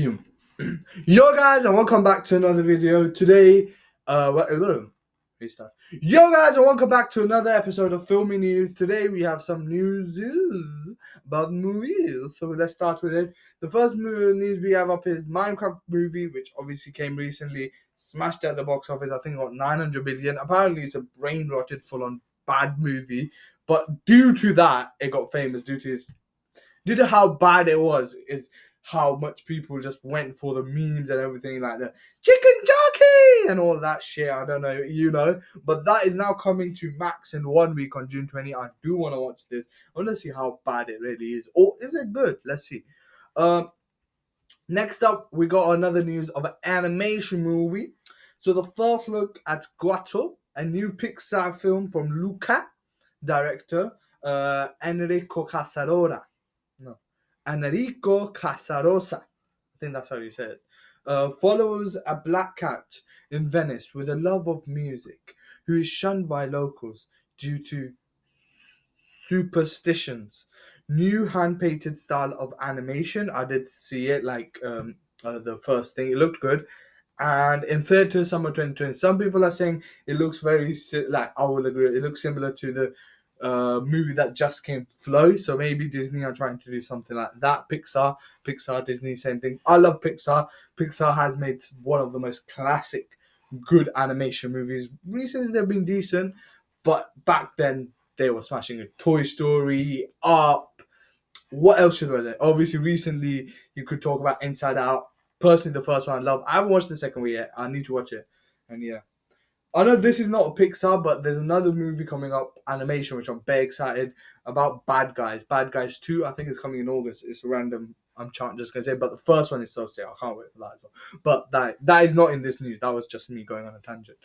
Yo, Yo guys, and welcome back to another video. Today, restart. Yo guys, and welcome back to another episode of Filmy News. Today we have some news about movies. So let's start with it. The first news we have up is Minecraft movie, which obviously came recently, smashed at the box office. I think got 900 billion. Apparently, it's a brain rotted, full on bad movie. But due to that, it got famous due to how bad it was. Is how much people just went for the memes and everything like the chicken jockey and all that shit. I don't know, but that is now coming to Max in 1 week on June 20. I do want to watch this. I want to see how bad it really is, or is it good? Let's see. Next up, we got another news of an animation movie. So the first look at Guato, a new Pixar film from Luca, director Enrico Casarosa. No. Enrico Casarosa. I think that's how you say it. Follows a black cat in Venice with a love of music who is shunned by locals due to superstitions. New hand-painted style of animation. I did see it the first thing. It looked good. And in theater summer 2020, some people are saying it looks very I will agree. It looks similar to the movie that just came, Flow. So maybe Disney are trying to do something like that. Pixar, Disney, same thing. I love Pixar. Pixar has made one of the most classic, good animation movies. Recently, they've been decent, but back then they were smashing it. Toy Story, Up. What else should I say? Obviously, recently you could talk about Inside Out. Personally, the first one I love. I haven't watched the second one yet. I need to watch it. And yeah. I know this is not a Pixar, but there's another movie coming up, animation, which I'm very excited about. Bad Guys. Bad Guys 2, I think it's coming in August. It's random. I'm just going to say, but the first one is so sick. I can't wait for that as well. But that is not in this news. That was just me going on a tangent.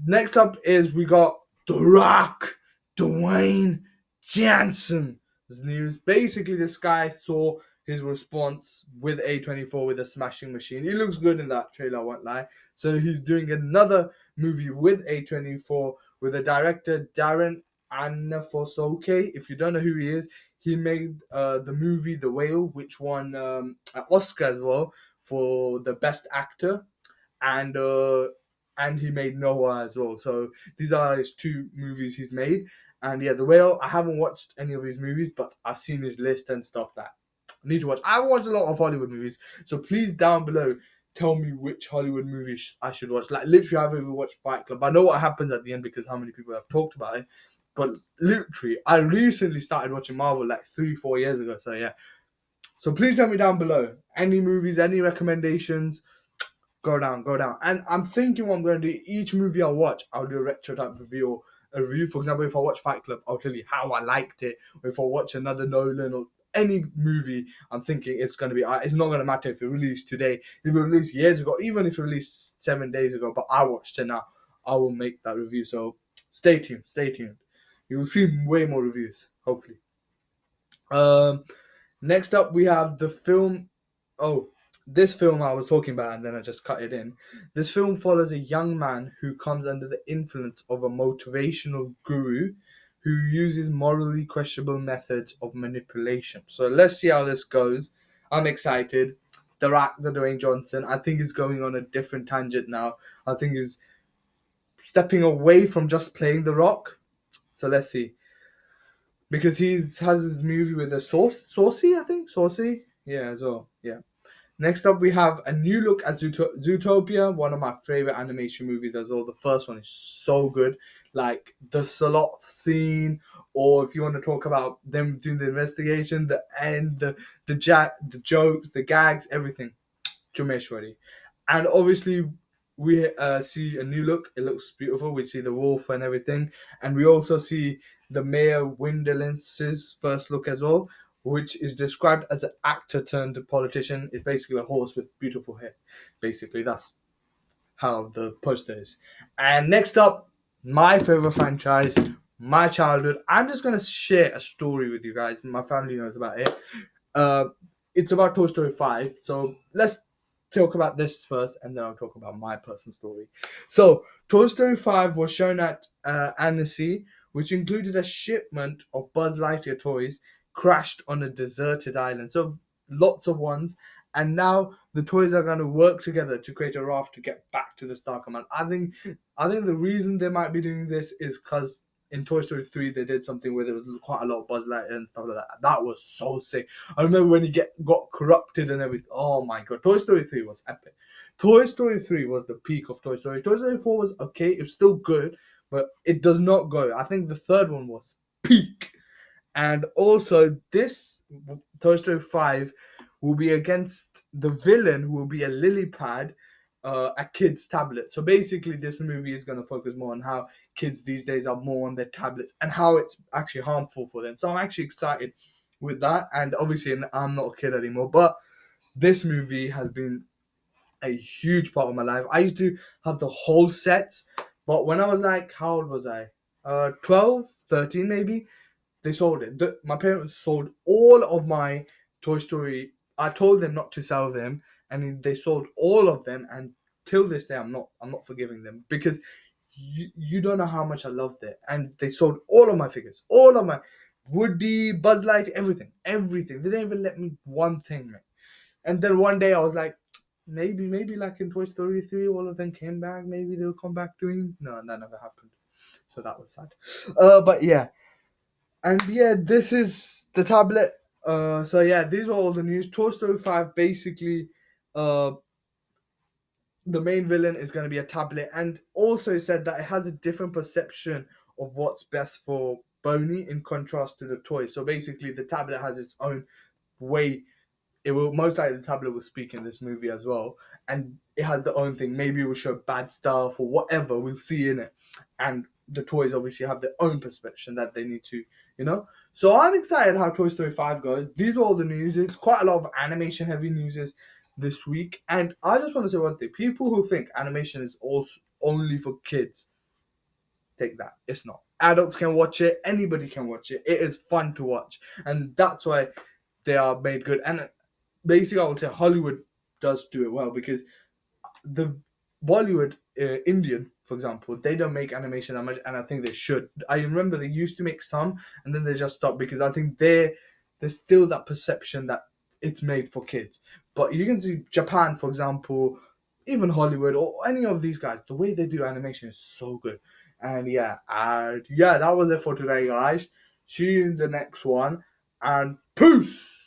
Next up is we got The Rock, Dwayne Johnson. News. Basically, this guy saw his response with A24 with a smashing machine. He looks good in that trailer, I won't lie. So he's doing another movie with A24 with the director Darren Aronofsky. If you don't know who he is, he made the movie The Whale, which won an Oscar as well for the best actor, and he made Noah as well. So these are his two movies he's made. And yeah, The Whale, I haven't watched any of his movies, but I've seen his list and stuff that I need to watch. I watch a lot of Hollywood movies, so please down below tell me which Hollywood movie I should watch. Like literally, I haven't even watched Fight Club. I know what happens at the end because how many people have talked about it. But literally, I recently started watching Marvel like 3-4 years ago. So yeah, so please tell me down below any movies, any recommendations. Go down. And I'm thinking what I'm going to do. Each movie I watch, I'll do a retro type review or a review. For example, if I watch Fight Club, I'll tell you how I liked it. Or if I watch another Nolan or any movie, I'm thinking it's going to be, it's not going to matter if it released today, if it released years ago, even if it released 7 days ago, but I watched it now, I will make that review. So stay tuned. You will see way more reviews, hopefully. Next up, we have the film. This film I was talking about, and then I just cut it in. This film follows a young man who comes under the influence of a motivational guru who uses morally questionable methods of manipulation. So let's see how this goes. I'm excited. The actor Dwayne Johnson, I think he's going on a different tangent now. I think he's stepping away from just playing The Rock. So let's see. Because has his movie with a Saucy, I think? Saucy? Yeah, as well. Yeah. Next up, we have a new look at Zootopia, one of my favorite animation movies as well. The first one is so good. Like the sloth scene, or if you want to talk about them doing the investigation, the end, the jokes, the gags, everything. Jumeshwari. And obviously, we see a new look. It looks beautiful. We see the wolf and everything. And we also see the Mayor Windelince's first look as well, which is described as an actor turned politician. It's basically a horse with beautiful hair. Basically, that's how the poster is. And next up, my favorite franchise, my childhood. I'm just going to share a story with you guys. My family knows about it. It's about Toy Story 5. So let's talk about this first, and then I'll talk about my personal story. So Toy Story 5 was shown at Annecy, which included a shipment of Buzz Lightyear toys crashed on a deserted island. So lots of ones, and now the toys are going to work together to create a raft to get back to the Star Command. I think the reason they might be doing this is because in Toy Story 3 they did something where there was quite a lot of Buzz Lightyear and stuff like that. That was so sick. I remember when he got corrupted and everything. Oh my god, Toy Story 3 was epic. Toy Story 3 was the peak of Toy Story. Toy Story 4 was okay, it was still good, but it does not go. I think the third one was peak. And also, this Toy Story 5 will be against the villain, who will be a lily pad, a kid's tablet. So basically, this movie is going to focus more on how kids these days are more on their tablets and how it's actually harmful for them. So I'm actually excited with that. And obviously, I'm not a kid anymore, but this movie has been a huge part of my life. I used to have the whole sets, but when I was like, how old was I? 12, 13 maybe. They sold it. My parents sold all of my Toy Story. I told them not to sell them, and they sold all of them. And till this day, I'm not forgiving them, because you don't know how much I loved it. And they sold all of my figures, all of my Woody, Buzz Light, everything. They didn't even let me one thing, man. And then one day I was like, maybe like in Toy Story 3, all of them came back. Maybe they'll come back doing. No, that never happened. So that was sad. But yeah. And yeah, this is the tablet. So yeah, these are all the news. Toy Story 5, basically, uh, the main villain is going to be a tablet, and also said that it has a different perception of what's best for Boney in contrast to the toy. So basically, the tablet has its own way. It will most likely, the tablet will speak in this movie as well, and it has the own thing. Maybe it will show bad stuff or whatever. We'll see in it, and the toys obviously have their own perception that they need to, you know. So I'm excited how Toy Story 5 goes. These are all the newses. Quite a lot of animation heavy newses this week, and I just want to say one thing: people who think animation is also only for kids, take that. It's not. Adults can watch it. Anybody can watch it. It is fun to watch, and that's why they are made good. And basically, I would say Hollywood does do it well, because the Bollywood, Indian, for example, they don't make animation that much, and I think they should. I remember they used to make some, and then they just stopped, because I think there's still that perception that it's made for kids. But you can see Japan, for example, even Hollywood or any of these guys, the way they do animation is so good. And yeah, that was it for today, guys. See you in the next one, and peace.